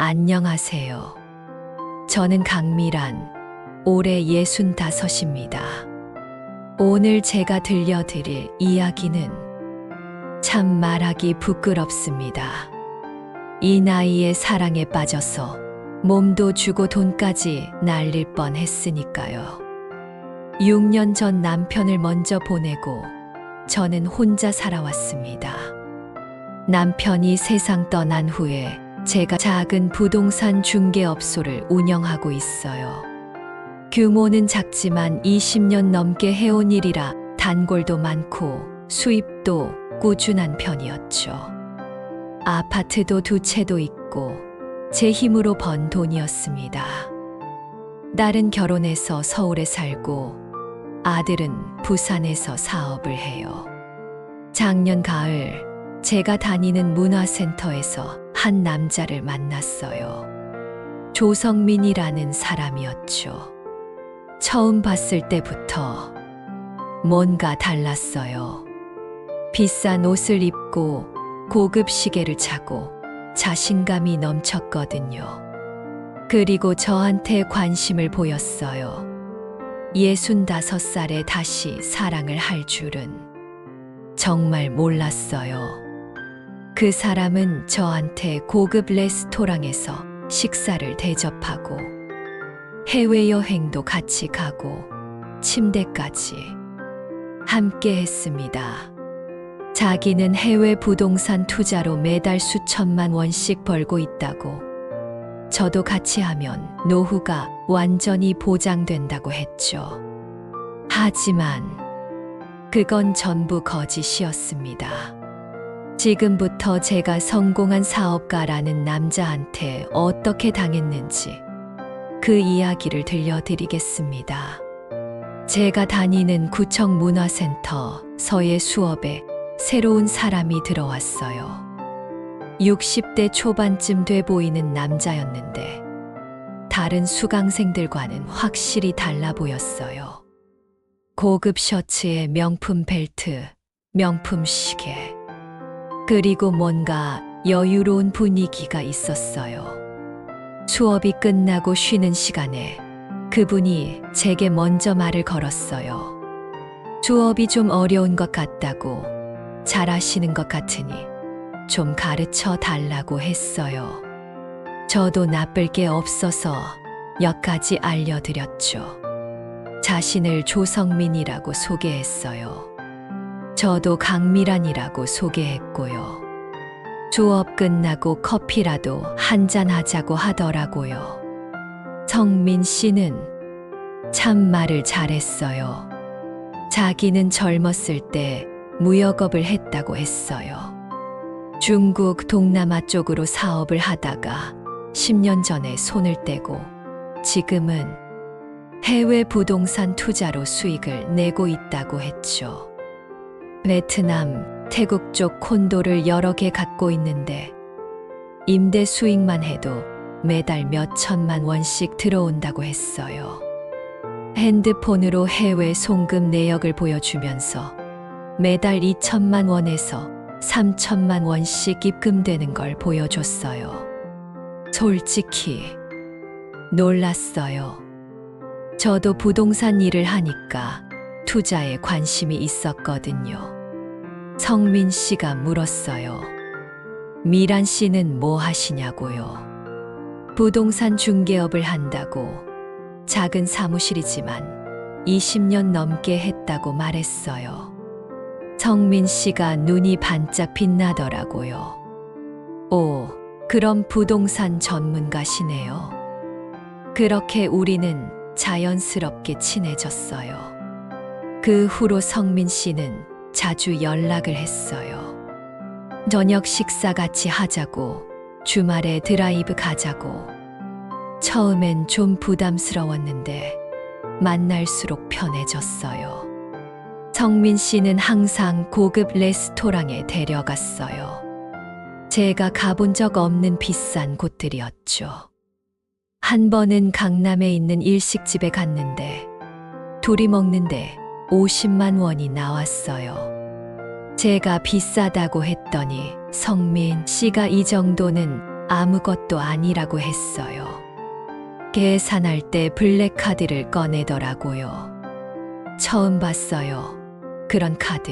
안녕하세요. 저는 강미란, 올해 65입니다. 오늘 제가 들려드릴 이야기는 참 말하기 부끄럽습니다. 이 나이에 사랑에 빠져서 몸도 주고 돈까지 날릴 뻔 했으니까요. 6년 전 남편을 먼저 보내고 저는 혼자 살아왔습니다. 남편이 세상 떠난 후에 제가 작은 부동산 중개업소를 운영하고 있어요. 규모는 작지만 20년 넘게 해온 일이라 단골도 많고 수입도 꾸준한 편이었죠. 아파트도 2채도 있고 제 힘으로 번 돈이었습니다. 딸은 결혼해서 서울에 살고 아들은 부산에서 사업을 해요. 작년 가을 제가 다니는 문화센터에서 한 남자를 만났어요. 조성민이라는 사람이었죠. 처음 봤을 때부터 뭔가 달랐어요. 비싼 옷을 입고 고급 시계를 차고 자신감이 넘쳤거든요. 그리고 저한테 관심을 보였어요. 65살에 다시 사랑을 할 줄은 정말 몰랐어요. 그 사람은 저한테 고급 레스토랑에서 식사를 대접하고 해외여행도 같이 가고 침대까지 함께 했습니다. 자기는 해외 부동산 투자로 매달 수천만 원씩 벌고 있다고, 저도 같이 하면 노후가 완전히 보장된다고 했죠. 하지만 그건 전부 거짓이었습니다. 지금부터 제가 성공한 사업가라는 남자한테 어떻게 당했는지 그 이야기를 들려드리겠습니다. 제가 다니는 구청 문화센터 서예 수업에 새로운 사람이 들어왔어요. 60대 초반쯤 돼 보이는 남자였는데 다른 수강생들과는 확실히 달라 보였어요. 고급 셔츠에 명품 벨트, 명품 시계, 그리고 뭔가 여유로운 분위기가 있었어요. 수업이 끝나고 쉬는 시간에 그분이 제게 먼저 말을 걸었어요. 수업이 좀 어려운 것 같다고, 잘하시는 것 같으니 좀 가르쳐 달라고 했어요. 저도 나쁠 게 없어서 몇 가지 알려드렸죠. 자신을 조성민이라고 소개했어요. 저도 강미란이라고 소개했고요. 수업 끝나고 커피라도 한잔 하자고 하더라고요. 성민 씨는 참 말을 잘했어요. 자기는 젊었을 때 무역업을 했다고 했어요. 중국 동남아 쪽으로 사업을 하다가 10년 전에 손을 떼고 지금은 해외 부동산 투자로 수익을 내고 있다고 했죠. 베트남, 태국 쪽 콘도를 여러 개 갖고 있는데 임대 수익만 해도 매달 몇 천만 원씩 들어온다고 했어요. 핸드폰으로 해외 송금 내역을 보여주면서 매달 2천만 원에서 3천만 원씩 입금되는 걸 보여줬어요. 솔직히 놀랐어요. 저도 부동산 일을 하니까 투자에 관심이 있었거든요. 성민 씨가 물었어요. 미란 씨는 뭐 하시냐고요? 부동산 중개업을 한다고, 작은 사무실이지만 20년 넘게 했다고 말했어요. 성민 씨가 눈이 반짝 빛나더라고요. 오, 그럼 부동산 전문가시네요. 그렇게 우리는 자연스럽게 친해졌어요. 그 후로 성민 씨는 자주 연락을 했어요. 저녁 식사 같이 하자고, 주말에 드라이브 가자고. 처음엔 좀 부담스러웠는데 만날수록 편해졌어요. 성민 씨는 항상 고급 레스토랑에 데려갔어요. 제가 가본 적 없는 비싼 곳들이었죠. 한 번은 강남에 있는 일식집에 갔는데 둘이 먹는데 50만 원이 나왔어요. 제가 비싸다고 했더니 성민 씨가 이 정도는 아무것도 아니라고 했어요. 계산할 때 블랙카드를 꺼내더라고요. 처음 봤어요. 그런 카드.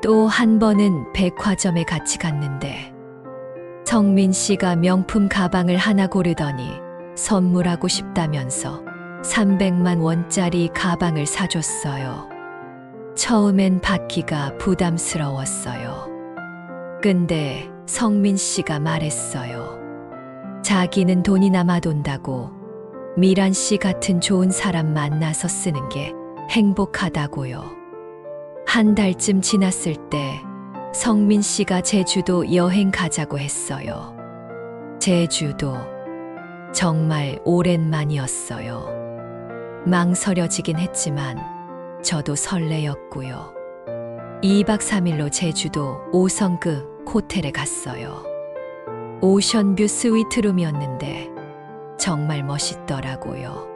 또 한 번은 백화점에 같이 갔는데 성민 씨가 명품 가방을 하나 고르더니 선물하고 싶다면서 300만 원짜리 가방을 사줬어요. 처음엔 받기가 부담스러웠어요. 근데 성민 씨가 말했어요. 자기는 돈이 남아돈다고 미란 씨 같은 좋은 사람 만나서 쓰는 게 행복하다고요. 한 달쯤 지났을 때 성민 씨가 제주도 여행 가자고 했어요. 제주도 정말 오랜만이었어요. 망설여지긴 했지만 저도 설레였고요. 2박 3일로 제주도 5성급 호텔에 갔어요. 오션뷰 스위트룸이었는데 정말 멋있더라고요.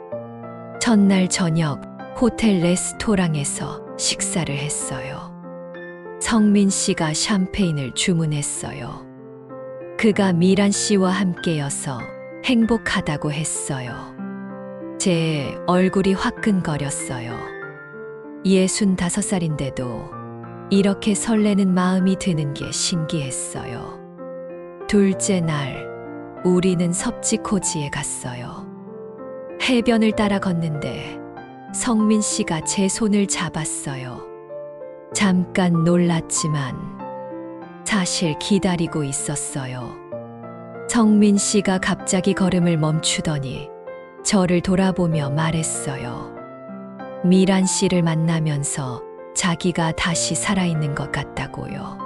첫날 저녁 호텔 레스토랑에서 식사를 했어요. 성민 씨가 샴페인을 주문했어요. 그가 미란 씨와 함께여서 행복하다고 했어요. 제 얼굴이 화끈거렸어요. 65살인데도 이렇게 설레는 마음이 드는 게 신기했어요. 둘째 날, 우리는 섭지코지에 갔어요. 해변을 따라 걷는데 성민 씨가 제 손을 잡았어요. 잠깐 놀랐지만 사실 기다리고 있었어요. 성민 씨가 갑자기 걸음을 멈추더니 저를 돌아보며 말했어요. 미란 씨를 만나면서 자기가 다시 살아있는 것 같다고요.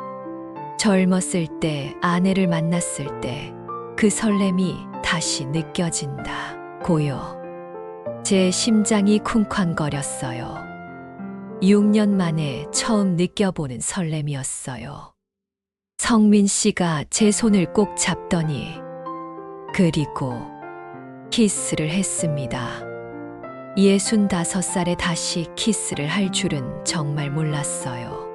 젊었을 때 아내를 만났을 때 그 설렘이 다시 느껴진다고요. 제 심장이 쿵쾅거렸어요. 6년 만에 처음 느껴보는 설렘이었어요. 성민 씨가 제 손을 꼭 잡더니 그리고 키스를 했습니다. 65살에 다시 키스를 할 줄은 정말 몰랐어요.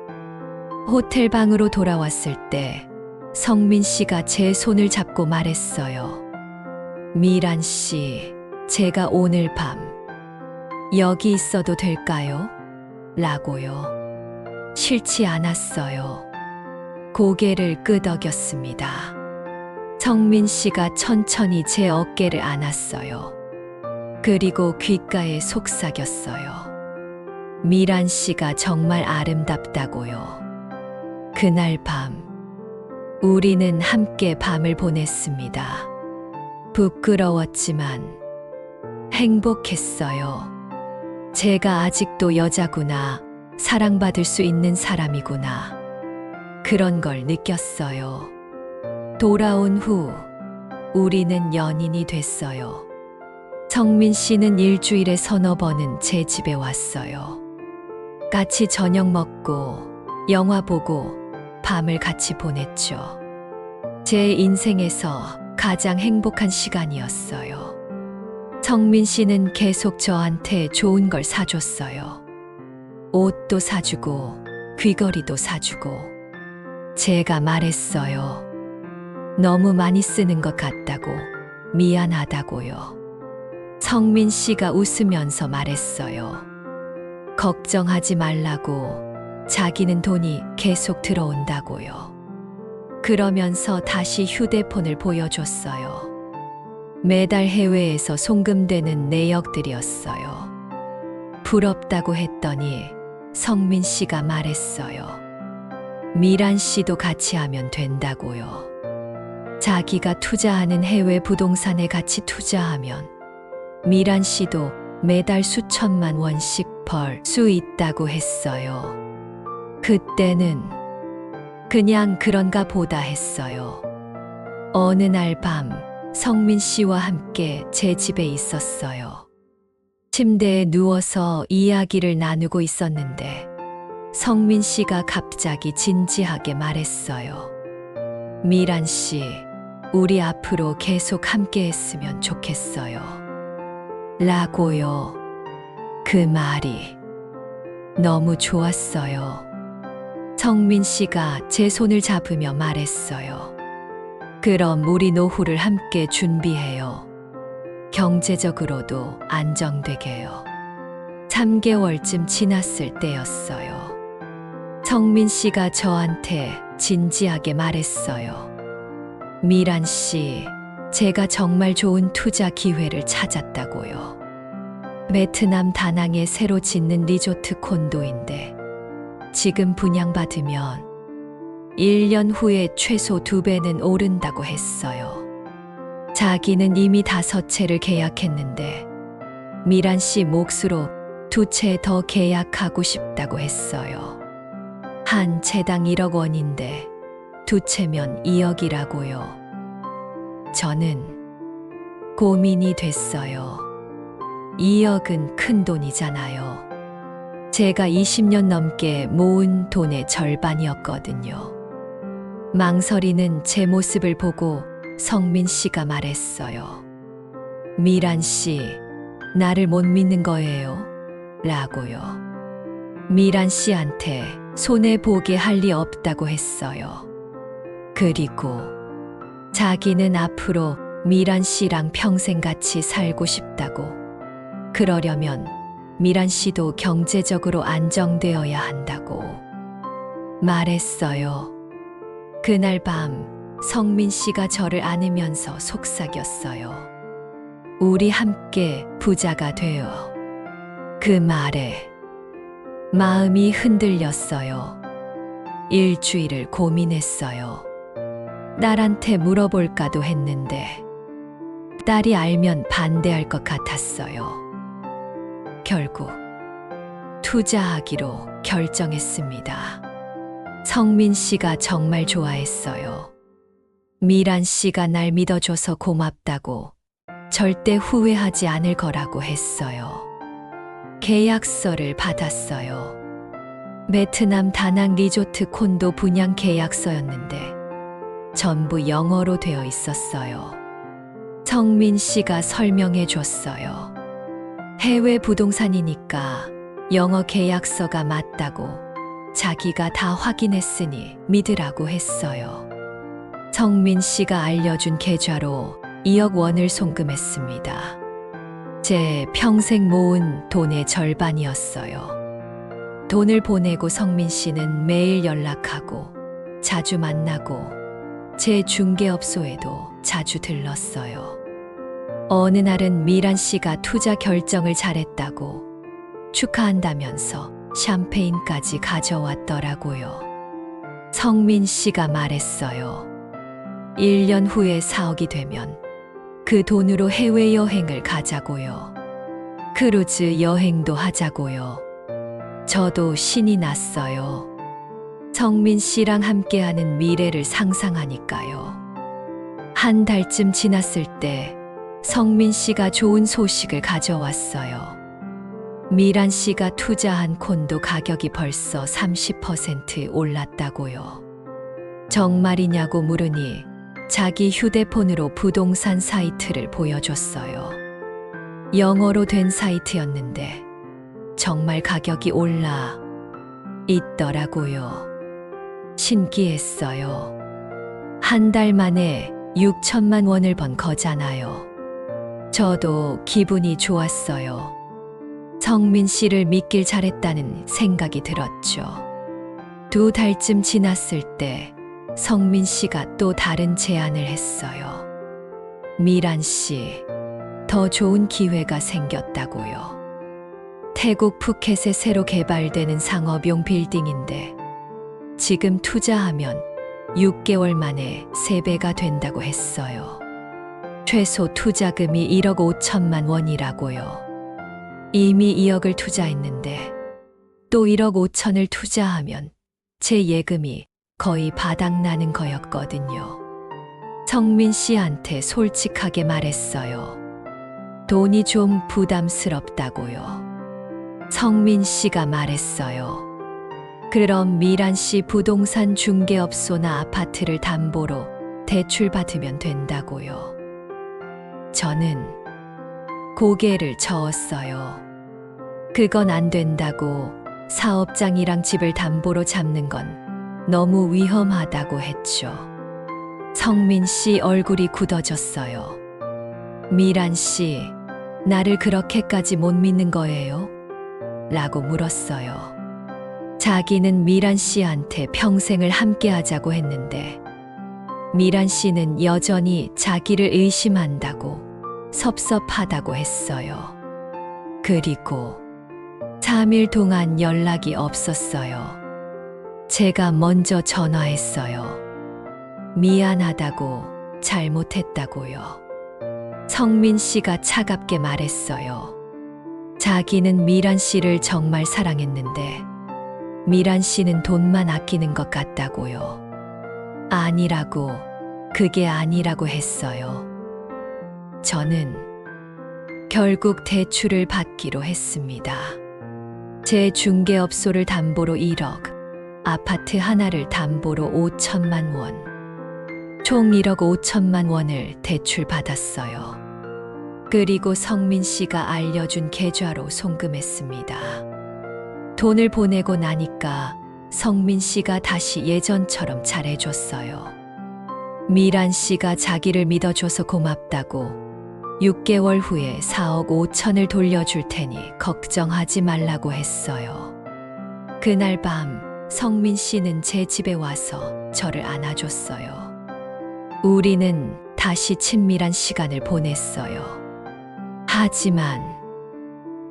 호텔 방으로 돌아왔을 때 성민 씨가 제 손을 잡고 말했어요. 미란 씨, 제가 오늘 밤 여기 있어도 될까요? 라고요. 싫지 않았어요. 고개를 끄덕였습니다. 성민 씨가 천천히 제 어깨를 안았어요. 그리고 귓가에 속삭였어요. 미란 씨가 정말 아름답다고요. 그날 밤, 우리는 함께 밤을 보냈습니다. 부끄러웠지만 행복했어요. 제가 아직도 여자구나, 사랑받을 수 있는 사람이구나. 그런 걸 느꼈어요. 돌아온 후 우리는 연인이 됐어요. 성민 씨는 일주일에 서너 번은 제 집에 왔어요. 같이 저녁 먹고 영화 보고 밤을 같이 보냈죠. 제 인생에서 가장 행복한 시간이었어요. 성민 씨는 계속 저한테 좋은 걸 사줬어요. 옷도 사주고 귀걸이도 사주고. 제가 말했어요. 너무 많이 쓰는 것 같다고, 미안하다고요. 성민 씨가 웃으면서 말했어요. 걱정하지 말라고, 자기는 돈이 계속 들어온다고요. 그러면서 다시 휴대폰을 보여줬어요. 매달 해외에서 송금되는 내역들이었어요. 부럽다고 했더니 성민 씨가 말했어요. 미란 씨도 같이 하면 된다고요. 자기가 투자하는 해외 부동산에 같이 투자하면 미란 씨도 매달 수천만 원씩 벌 수 있다고 했어요. 그때는 그냥 그런가 보다 했어요. 어느 날 밤 성민 씨와 함께 제 집에 있었어요. 침대에 누워서 이야기를 나누고 있었는데 성민 씨가 갑자기 진지하게 말했어요. 미란 씨, 우리 앞으로 계속 함께 했으면 좋겠어요. 라고요. 그 말이 너무 좋았어요. 성민 씨가 제 손을 잡으며 말했어요. 그럼 우리 노후를 함께 준비해요. 경제적으로도 안정되게요. 3개월쯤 지났을 때였어요. 성민 씨가 저한테 진지하게 말했어요. 미란 씨, 제가 정말 좋은 투자 기회를 찾았다고요. 베트남 다낭에 새로 짓는 리조트 콘도인데 지금 분양받으면 1년 후에 최소 2배는 오른다고 했어요. 자기는 이미 5채를 계약했는데 미란 씨 몫으로 2채 더 계약하고 싶다고 했어요. 한 채당 1억 원인데 2채면 2억이라고요. 저는 고민이 됐어요. 2억은 큰 돈이잖아요. 제가 20년 넘게 모은 돈의 절반이었거든요. 망설이는 제 모습을 보고 성민 씨가 말했어요. 미란 씨, 나를 못 믿는 거예요? 라고요. 미란 씨한테 손해보게 할 리 없다고 했어요. 그리고 자기는 앞으로 미란 씨랑 평생 같이 살고 싶다고. 그러려면 미란 씨도 경제적으로 안정되어야 한다고 말했어요. 그날 밤 성민 씨가 저를 안으면서 속삭였어요. 우리 함께 부자가 되어. 그 말에 마음이 흔들렸어요. 일주일을 고민했어요. 딸한테 물어볼까도 했는데 딸이 알면 반대할 것 같았어요. 결국 투자하기로 결정했습니다. 성민 씨가 정말 좋아했어요. 미란 씨가 날 믿어줘서 고맙다고, 절대 후회하지 않을 거라고 했어요. 계약서를 받았어요. 베트남 다낭 리조트 콘도 분양 계약서였는데 전부 영어로 되어 있었어요. 성민 씨가 설명해 줬어요. 해외 부동산이니까 영어 계약서가 맞다고, 자기가 다 확인했으니 믿으라고 했어요. 성민 씨가 알려준 계좌로 2억 원을 송금했습니다. 제 평생 모은 돈의 절반이었어요. 돈을 보내고 성민 씨는 매일 연락하고 자주 만나고 제 중개업소에도 자주 들렀어요. 어느 날은 미란 씨가 투자 결정을 잘했다고 축하한다면서 샴페인까지 가져왔더라고요. 성민 씨가 말했어요. 1년 후에 4억이 되면 그 돈으로 해외여행을 가자고요. 크루즈 여행도 하자고요. 저도 신이 났어요. 성민 씨랑 함께하는 미래를 상상하니까요. 한 달쯤 지났을 때 성민 씨가 좋은 소식을 가져왔어요. 미란 씨가 투자한 콘도 가격이 벌써 30% 올랐다고요. 정말이냐고 물으니 자기 휴대폰으로 부동산 사이트를 보여줬어요. 영어로 된 사이트였는데 정말 가격이 올라 있더라고요. 신기했어요. 한 달 만에 6천만 원을 번 거잖아요. 저도 기분이 좋았어요. 성민 씨를 믿길 잘했다는 생각이 들었죠. 2달쯤 지났을 때 성민 씨가 또 다른 제안을 했어요. 미란 씨, 더 좋은 기회가 생겼다고요. 태국 푸켓에 새로 개발되는 상업용 빌딩인데 지금 투자하면 6개월 만에 3배가 된다고 했어요. 최소 투자금이 1억 5천만 원이라고요. 이미 2억을 투자했는데 또 1억 5천을 투자하면 제 예금이 거의 바닥나는 거였거든요. 성민 씨한테 솔직하게 말했어요. 돈이 좀 부담스럽다고요. 성민 씨가 말했어요. 그럼 미란 씨 부동산 중개업소나 아파트를 담보로 대출 받으면 된다고요. 저는 고개를 저었어요. 그건 안 된다고, 사업장이랑 집을 담보로 잡는 건 너무 위험하다고 했죠. 성민 씨 얼굴이 굳어졌어요. 미란 씨, 나를 그렇게까지 못 믿는 거예요? 라고 물었어요. 자기는 미란 씨한테 평생을 함께 하자고 했는데, 미란 씨는 여전히 자기를 의심한다고, 섭섭하다고 했어요. 그리고 3일 동안 연락이 없었어요. 제가 먼저 전화했어요. 미안하다고, 잘못했다고요. 성민 씨가 차갑게 말했어요. 자기는 미란 씨를 정말 사랑했는데 미란 씨는 돈만 아끼는 것 같다고요. 아니라고, 그게 아니라고 했어요. 저는 결국 대출을 받기로 했습니다. 제 중개업소를 담보로 1억, 아파트 하나를 담보로 5천만 원, 총 1억 5천만 원을 대출 받았어요. 그리고 성민 씨가 알려준 계좌로 송금했습니다. 돈을 보내고 나니까 성민 씨가 다시 예전처럼 잘해줬어요. 미란 씨가 자기를 믿어줘서 고맙다고 6개월 후에 4억 5천을 돌려줄 테니 걱정하지 말라고 했어요. 그날 밤 성민 씨는 제 집에 와서 저를 안아줬어요. 우리는 다시 친밀한 시간을 보냈어요. 하지만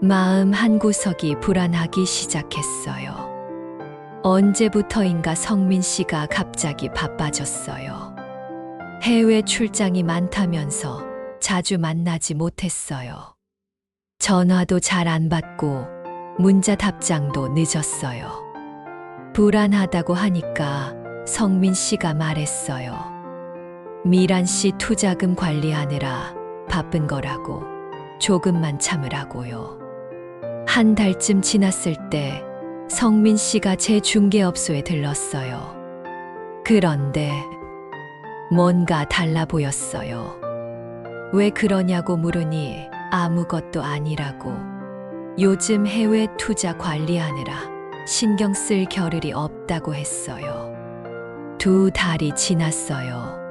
마음 한구석이 불안하기 시작했어요. 언제부터인가 성민 씨가 갑자기 바빠졌어요. 해외 출장이 많다면서 자주 만나지 못했어요. 전화도 잘 안 받고 문자 답장도 늦었어요. 불안하다고 하니까 성민 씨가 말했어요. 미란 씨 투자금 관리하느라 바쁜 거라고, 조금만 참으라고요. 한 달쯤 지났을 때 성민 씨가 제 중개업소에 들렀어요. 그런데 뭔가 달라 보였어요. 왜 그러냐고 물으니 아무것도 아니라고, 요즘 해외 투자 관리하느라 신경 쓸 겨를이 없다고 했어요. 2달이 지났어요.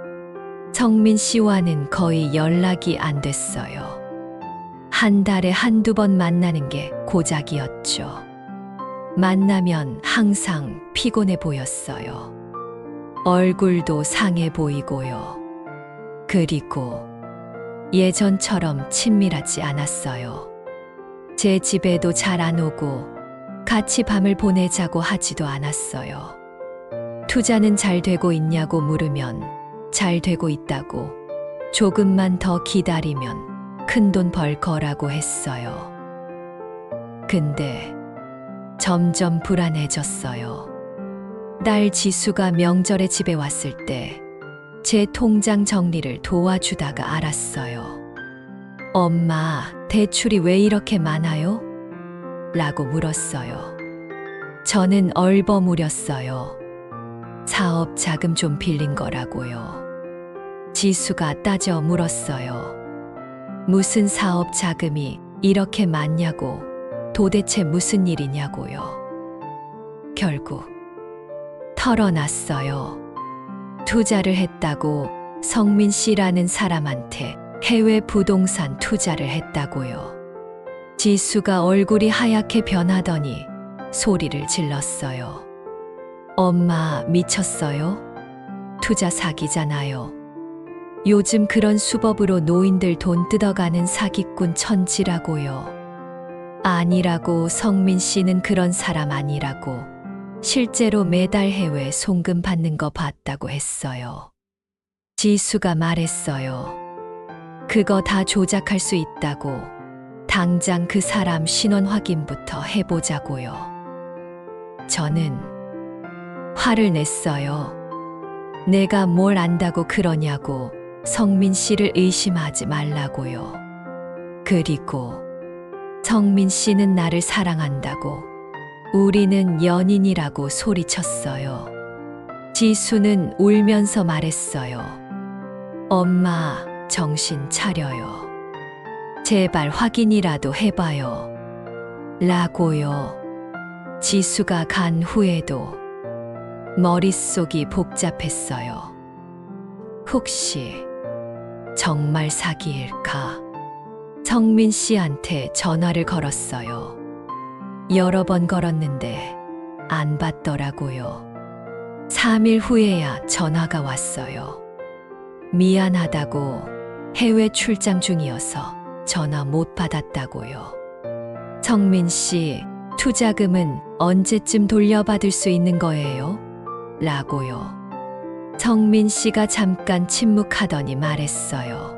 성민 씨와는 거의 연락이 안 됐어요. 한 달에 한두 번 만나는 게 고작이었죠. 만나면 항상 피곤해 보였어요. 얼굴도 상해 보이고요. 그리고 예전처럼 친밀하지 않았어요. 제 집에도 잘 안 오고 같이 밤을 보내자고 하지도 않았어요. 투자는 잘 되고 있냐고 물으면 잘 되고 있다고, 조금만 더 기다리면 큰돈 벌 거라고 했어요. 근데 점점 불안해졌어요. 딸 지수가 명절에 집에 왔을 때 제 통장 정리를 도와주다가 알았어요. 엄마, 대출이 왜 이렇게 많아요? 라고 물었어요. 저는 얼버무렸어요. 사업 자금 좀 빌린 거라고요. 지수가 따져 물었어요. 무슨 사업 자금이 이렇게 많냐고, 도대체 무슨 일이냐고요. 결국 털어놨어요. 투자를 했다고, 성민 씨라는 사람한테 해외 부동산 투자를 했다고요. 지수가 얼굴이 하얗게 변하더니 소리를 질렀어요. 엄마, 미쳤어요? 투자 사기잖아요. 요즘 그런 수법으로 노인들 돈 뜯어가는 사기꾼 천지라고요. 아니라고, 성민 씨는 그런 사람 아니라고, 실제로 매달 해외 송금 받는 거 봤다고 했어요. 지수가 말했어요. 그거 다 조작할 수 있다고, 당장 그 사람 신원 확인부터 해보자고요. 저는 화를 냈어요. 내가 뭘 안다고 그러냐고, 성민 씨를 의심하지 말라고요. 그리고 성민 씨는 나를 사랑한다고, 우리는 연인이라고 소리쳤어요. 지수는 울면서 말했어요. 엄마, 정신 차려요. 제발 확인이라도 해봐요. 라고요. 지수가 간 후에도 머릿속이 복잡했어요. 혹시 정말 사기일까? 성민 씨한테 전화를 걸었어요. 여러 번 걸었는데 안 받더라고요. 3일 후에야 전화가 왔어요. 미안하다고 해외 출장 중이어서 전화 못 받았다고요. 성민 씨, 투자금은 언제쯤 돌려받을 수 있는 거예요? 라고요. 성민 씨가 잠깐 침묵하더니 말했어요.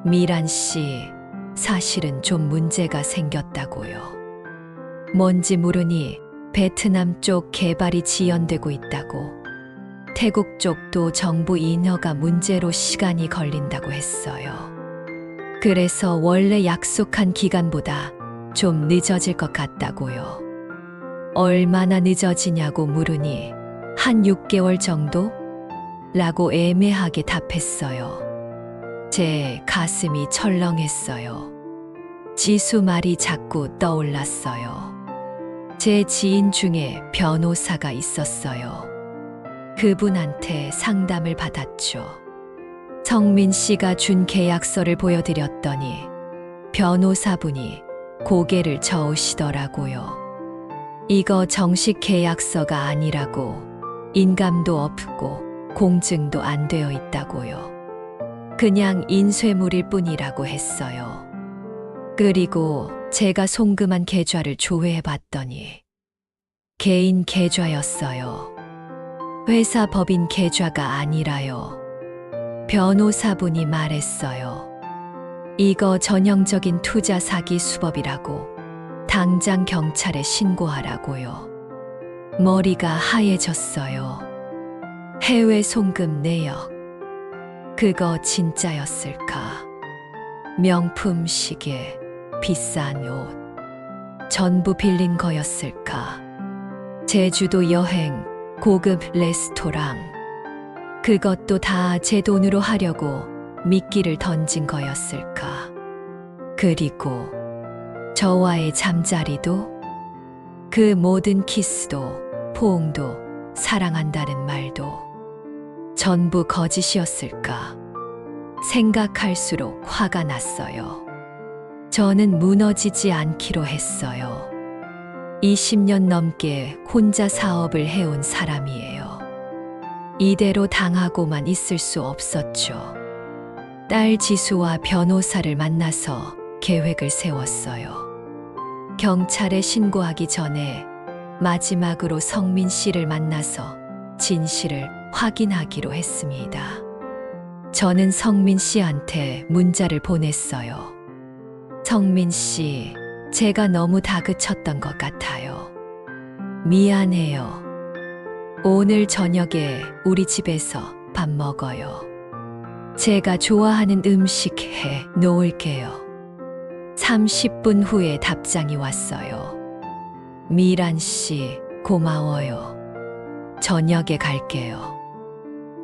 미란 씨, 사실은 좀 문제가 생겼다고요. 뭔지 모르니 베트남 쪽 개발이 지연되고 있다고. 태국 쪽도 정부 인허가 문제로 시간이 걸린다고 했어요. 그래서 원래 약속한 기간보다 좀 늦어질 것 같다고요. 얼마나 늦어지냐고 물으니 한 6개월 정도? 라고 애매하게 답했어요. 제 가슴이 철렁했어요. 지수 말이 자꾸 떠올랐어요. 제 지인 중에 변호사가 있었어요. 그분한테 상담을 받았죠. 성민 씨가 준 계약서를 보여드렸더니 변호사분이 고개를 저으시더라고요. 이거 정식 계약서가 아니라고, 인감도 없고 공증도 안 되어 있다고요. 그냥 인쇄물일 뿐이라고 했어요. 그리고 제가 송금한 계좌를 조회해 봤더니 개인 계좌였어요. 회사 법인 계좌가 아니라요. 변호사분이 말했어요. 이거 전형적인 투자 사기 수법이라고, 당장 경찰에 신고하라고요. 머리가 하얘졌어요. 해외 송금 내역. 그거 진짜였을까? 명품 시계, 비싼 옷. 전부 빌린 거였을까? 제주도 여행, 고급 레스토랑. 그것도 다 제 돈으로 하려고 미끼를 던진 거였을까? 그리고 저와의 잠자리도, 그 모든 키스도, 포옹도, 사랑한다는 말도 전부 거짓이었을까? 생각할수록 화가 났어요. 저는 무너지지 않기로 했어요. 20년 넘게 혼자 사업을 해온 사람이에요. 이대로 당하고만 있을 수 없었죠. 딸 지수와 변호사를 만나서 계획을 세웠어요. 경찰에 신고하기 전에 마지막으로 성민 씨를 만나서 진실을 확인하기로 했습니다. 저는 성민 씨한테 문자를 보냈어요. 성민 씨, 제가 너무 다그쳤던 것 같아요. 미안해요. 오늘 저녁에 우리 집에서 밥 먹어요. 제가 좋아하는 음식 해 놓을게요. 30분 후에 답장이 왔어요. 미란 씨, 고마워요. 저녁에 갈게요.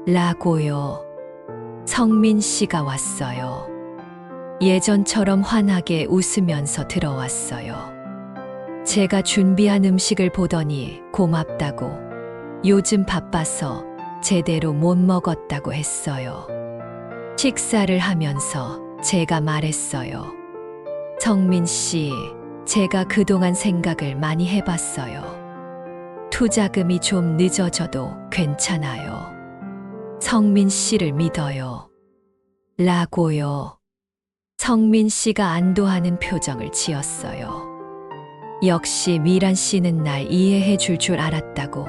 라고요. 성민 씨가 왔어요. 예전처럼 환하게 웃으면서 들어왔어요. 제가 준비한 음식을 보더니 고맙다고, 요즘 바빠서 제대로 못 먹었다고 했어요. 식사를 하면서 제가 말했어요. 성민 씨, 제가 그동안 생각을 많이 해봤어요. 투자금이 좀 늦어져도 괜찮아요. 성민 씨를 믿어요. 라고요. 성민 씨가 안도하는 표정을 지었어요. 역시 미란 씨는 날 이해해 줄 알았다고,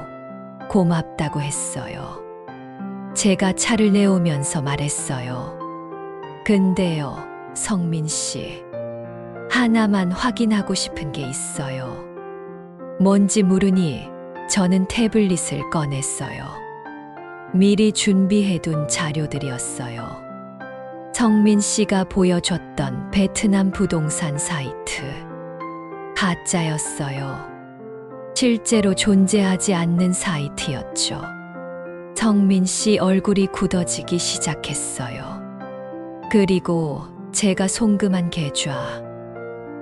고맙다고 했어요. 제가 차를 내오면서 말했어요. 근데요, 성민 씨. 하나만 확인하고 싶은 게 있어요. 뭔지 물으니 저는 태블릿을 꺼냈어요. 미리 준비해둔 자료들이었어요. 성민 씨가 보여줬던 베트남 부동산 사이트. 가짜였어요. 실제로 존재하지 않는 사이트였죠. 성민 씨 얼굴이 굳어지기 시작했어요. 그리고 제가 송금한 계좌.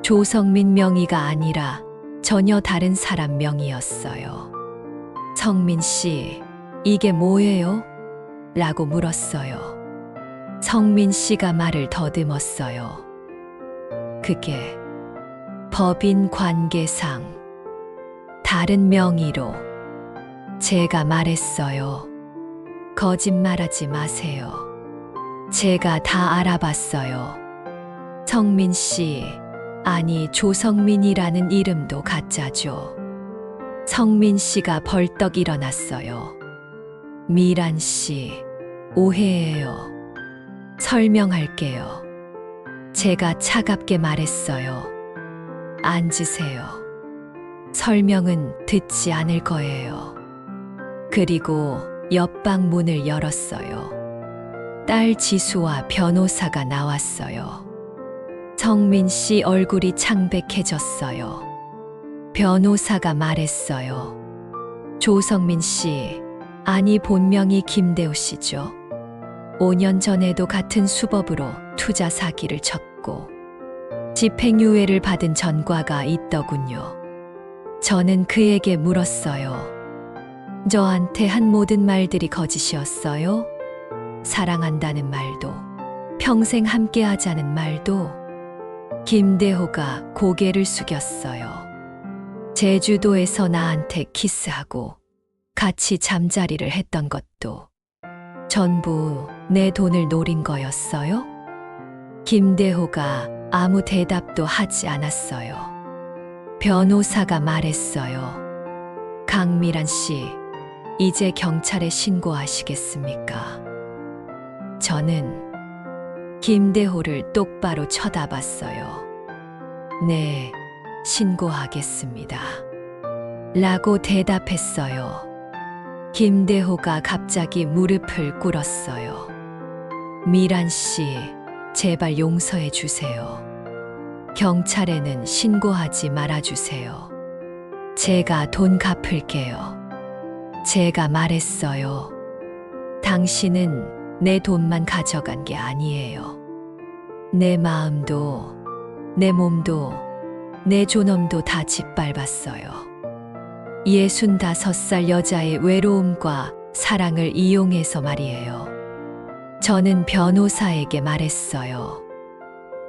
조성민 명의가 아니라 전혀 다른 사람 명의였어요. 성민 씨, 이게 뭐예요? 라고 물었어요. 성민 씨가 말을 더듬었어요. 그게 법인 관계상 다른 명의로. 제가 말했어요. 거짓말하지 마세요. 제가 다 알아봤어요. 성민 씨, 아니 조성민이라는 이름도 가짜죠. 성민 씨가 벌떡 일어났어요. 미란 씨, 오해예요. 설명할게요. 제가 차갑게 말했어요. 앉으세요. 설명은 듣지 않을 거예요. 그리고 옆방 문을 열었어요. 딸 지수와 변호사가 나왔어요. 성민 씨 얼굴이 창백해졌어요. 변호사가 말했어요. 조성민 씨, 아니 본명이 김대호 씨죠. 5년 전에도 같은 수법으로 투자 사기를 쳤고 집행유예를 받은 전과가 있더군요. 저는 그에게 물었어요. 저한테 한 모든 말들이 거짓이었어요? 사랑한다는 말도, 평생 함께하자는 말도. 김대호가 고개를 숙였어요. 제주도에서 나한테 키스하고 같이 잠자리를 했던 것도 전부 내 돈을 노린 거였어요? 김대호가 아무 대답도 하지 않았어요. 변호사가 말했어요. 강미란 씨, 이제 경찰에 신고하시겠습니까? 저는 김대호를 똑바로 쳐다봤어요. 네, 신고하겠습니다. 라고 대답했어요. 김대호가 갑자기 무릎을 꿇었어요. 미란 씨, 제발 용서해 주세요. 경찰에는 신고하지 말아주세요. 제가 돈 갚을게요. 제가 말했어요. 당신은 내 돈만 가져간 게 아니에요. 내 마음도, 내 몸도, 내 존엄도 다 짓밟았어요. 65살 여자의 외로움과 사랑을 이용해서 말이에요. 저는 변호사에게 말했어요.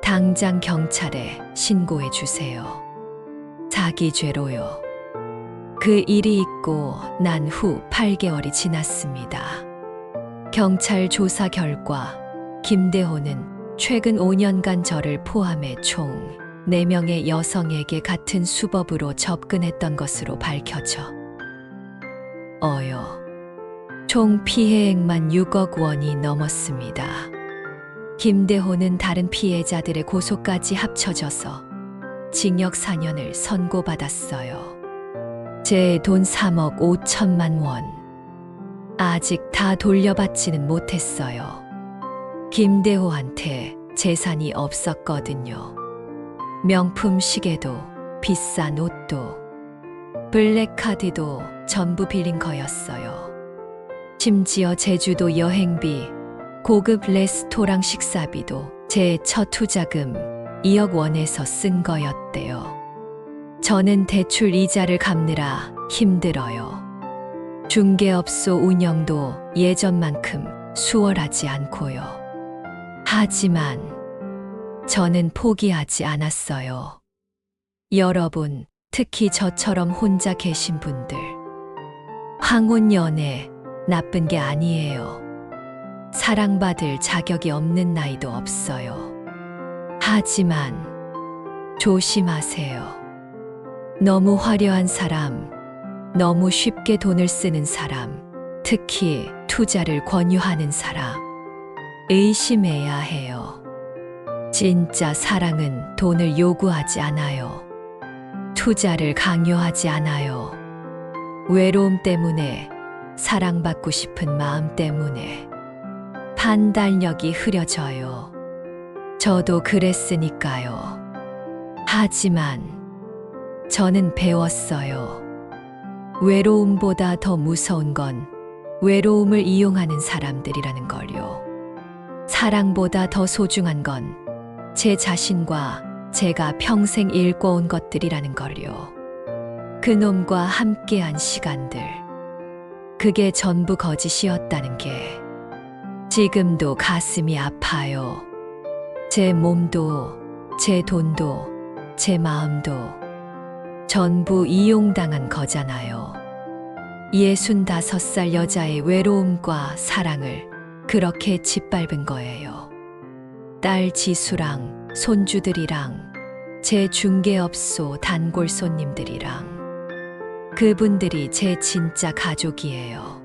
당장 경찰에 신고해 주세요. 사기죄로요. 그 일이 있고 난 후 8개월이 지났습니다. 경찰 조사 결과 김대호는 최근 5년간 저를 포함해 총 4명의 여성에게 같은 수법으로 접근했던 것으로 밝혀져 총 피해액만 6억 원이 넘었습니다. 김대호는 다른 피해자들의 고소까지 합쳐져서 징역 4년을 선고받았어요. 제 돈 3억 5천만 원. 아직 다 돌려받지는 못했어요. 김대호한테 재산이 없었거든요. 명품 시계도, 비싼 옷도, 블랙카드도 전부 빌린 거였어요. 심지어 제주도 여행비, 고급 레스토랑 식사비도 제 첫 투자금 2억 원에서 쓴 거였대요. 저는 대출 이자를 갚느라 힘들어요. 중개업소 운영도 예전만큼 수월하지 않고요. 하지만 저는 포기하지 않았어요. 여러분, 특히 저처럼 혼자 계신 분들, 황혼연애 나쁜 게 아니에요. 사랑받을 자격이 없는 나이도 없어요. 하지만 조심하세요. 너무 화려한 사람, 너무 쉽게 돈을 쓰는 사람, 특히 투자를 권유하는 사람, 의심해야 해요. 진짜 사랑은 돈을 요구하지 않아요. 투자를 강요하지 않아요. 외로움 때문에, 사랑받고 싶은 마음 때문에 판단력이 흐려져요. 저도 그랬으니까요. 하지만 저는 배웠어요. 외로움보다 더 무서운 건 외로움을 이용하는 사람들이라는 걸요. 사랑보다 더 소중한 건 제 자신과 제가 평생 읽어온 것들이라는 걸요. 그놈과 함께한 시간들. 그게 전부 거짓이었다는 게 지금도 가슴이 아파요. 제 몸도, 제 돈도, 제 마음도 전부 이용당한 거잖아요. 65살 여자의 외로움과 사랑을 그렇게 짓밟은 거예요. 딸 지수랑 손주들이랑 제 중개업소 단골 손님들이랑 그분들이 제 진짜 가족이에요.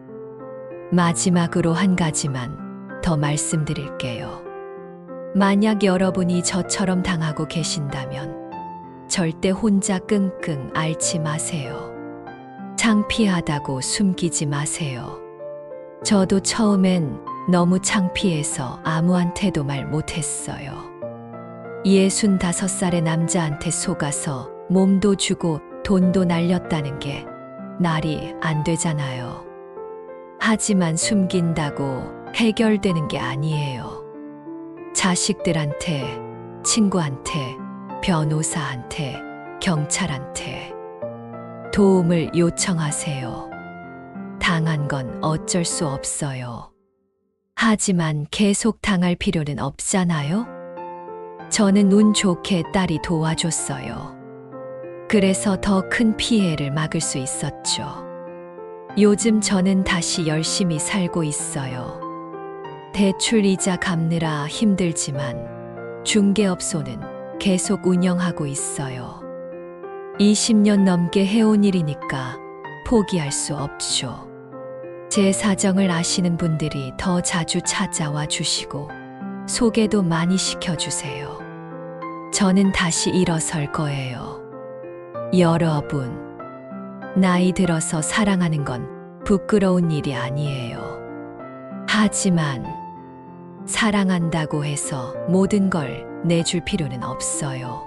마지막으로 한 가지만 더 말씀드릴게요. 만약 여러분이 저처럼 당하고 계신다면 절대 혼자 끙끙 앓지 마세요. 창피하다고 숨기지 마세요. 저도 처음엔 너무 창피해서 아무한테도 말 못했어요. 65살의 남자한테 속아서 몸도 주고 돈도 날렸다는 게 말이 안 되잖아요. 하지만 숨긴다고 해결되는 게 아니에요. 자식들한테, 친구한테, 변호사한테, 경찰한테 도움을 요청하세요. 당한 건 어쩔 수 없어요. 하지만 계속 당할 필요는 없잖아요? 저는 운 좋게 딸이 도와줬어요. 그래서 더 큰 피해를 막을 수 있었죠. 요즘 저는 다시 열심히 살고 있어요. 대출 이자 갚느라 힘들지만 중개업소는 계속 운영하고 있어요. 20년 넘게 해온 일이니까 포기할 수 없죠. 제 사정을 아시는 분들이 더 자주 찾아와 주시고 소개도 많이 시켜주세요. 저는 다시 일어설 거예요. 여러분, 나이 들어서 사랑하는 건 부끄러운 일이 아니에요. 하지만 사랑한다고 해서 모든 걸 내줄 필요는 없어요.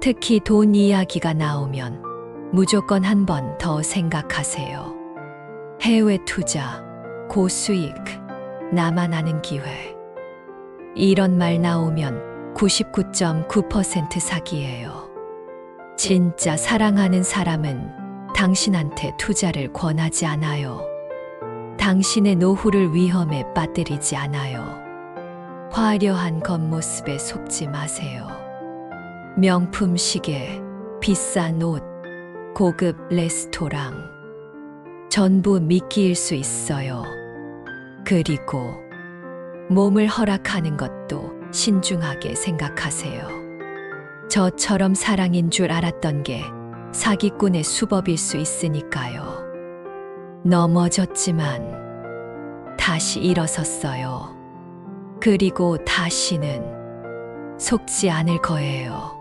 특히 돈 이야기가 나오면 무조건 한 번 더 생각하세요. 해외 투자, 고수익, 나만 아는 기회. 이런 말 나오면 99.9% 사기예요. 진짜 사랑하는 사람은 당신한테 투자를 권하지 않아요. 당신의 노후를 위험에 빠뜨리지 않아요. 화려한 겉모습에 속지 마세요. 명품 시계, 비싼 옷, 고급 레스토랑 전부 미끼일 수 있어요. 그리고 몸을 허락하는 것도 신중하게 생각하세요. 저처럼 사랑인 줄 알았던 게 사기꾼의 수법일 수 있으니까요. 넘어졌지만 다시 일어섰어요. 그리고 다시는 속지 않을 거예요.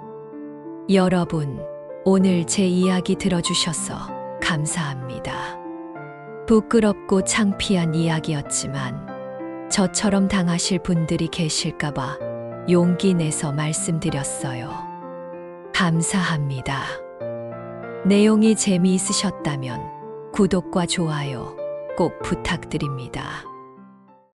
여러분, 오늘 제 이야기 들어주셔서 감사합니다. 부끄럽고 창피한 이야기였지만 저처럼 당하실 분들이 계실까봐 용기 내서 말씀드렸어요. 감사합니다. 내용이 재미있으셨다면 구독과 좋아요 꼭 부탁드립니다.